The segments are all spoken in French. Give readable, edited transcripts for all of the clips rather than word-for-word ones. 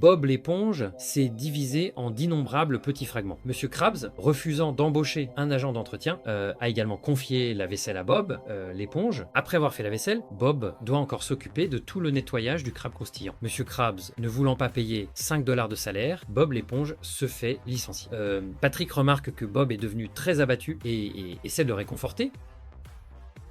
Bob l'éponge s'est divisé en d'innombrables petits fragments. Monsieur Krabs, refusant d'embaucher un agent d'entretien, a également confié la vaisselle à Bob, l'éponge. Après avoir fait la vaisselle, Bob doit encore s'occuper de tout le nettoyage du crabe croustillant. Monsieur Krabs ne voulant pas payer 5 $ de salaire, Bob l'éponge se fait licencier. Patrick remarque que Bob est devenu très abattu et essaie de le réconforter,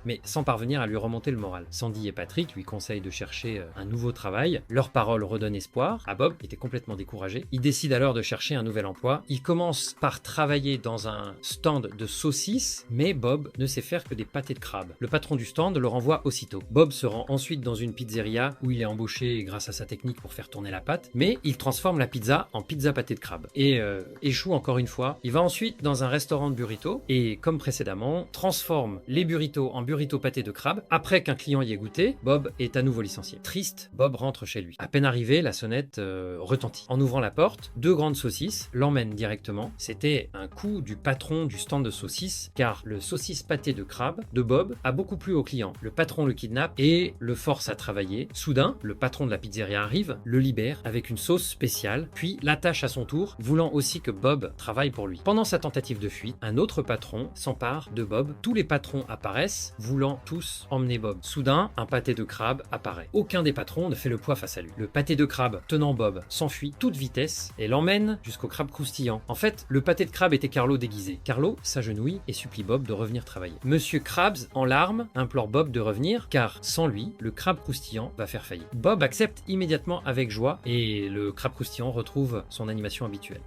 mais sans parvenir à lui remonter le moral. Sandy et Patrick lui conseillent de chercher un nouveau travail. Leur parole redonne espoir à Bob, qui était complètement découragé. Il décide alors de chercher un nouvel emploi. Il commence par travailler dans un stand de saucisses, mais Bob ne sait faire que des pâtés de crabe. Le patron du stand le renvoie aussitôt. Bob se rend ensuite dans une pizzeria où il est embauché grâce à sa technique pour faire tourner la pâte, mais il transforme la pizza en pizza pâté de crabe et échoue encore une fois. Il va ensuite dans un restaurant de burritos et, comme précédemment, transforme les burritos en burrito pâté de crabe. Après qu'un client y ait goûté, Bob est à nouveau licencié. Triste, Bob rentre chez lui. À peine arrivé, la sonnette retentit. En ouvrant la porte, 2 grandes saucisses l'emmènent directement. C'était un coup du patron du stand de saucisses, car le saucisse pâté de crabe de Bob a beaucoup plu au client. Le patron le kidnappe et le force à travailler. Soudain, le patron de la pizzeria arrive, le libère avec une sauce spéciale, puis l'attache à son tour, voulant aussi que Bob travaille pour lui. Pendant sa tentative de fuite, un autre patron s'empare de Bob. Tous les patrons apparaissent, voulant tous emmener Bob. Soudain, un pâté de crabe apparaît. Aucun des patrons ne fait le poids face à lui. Le pâté de crabe, tenant Bob, s'enfuit toute vitesse et l'emmène jusqu'au crabe croustillant. En fait, le pâté de crabe était Carlo déguisé. Carlo s'agenouille et supplie Bob de revenir travailler. Monsieur Krabs, en larmes, implore Bob de revenir, car sans lui, le crabe croustillant va faire faillite. Bob accepte immédiatement avec joie et le crabe croustillant retrouve son animation habituelle.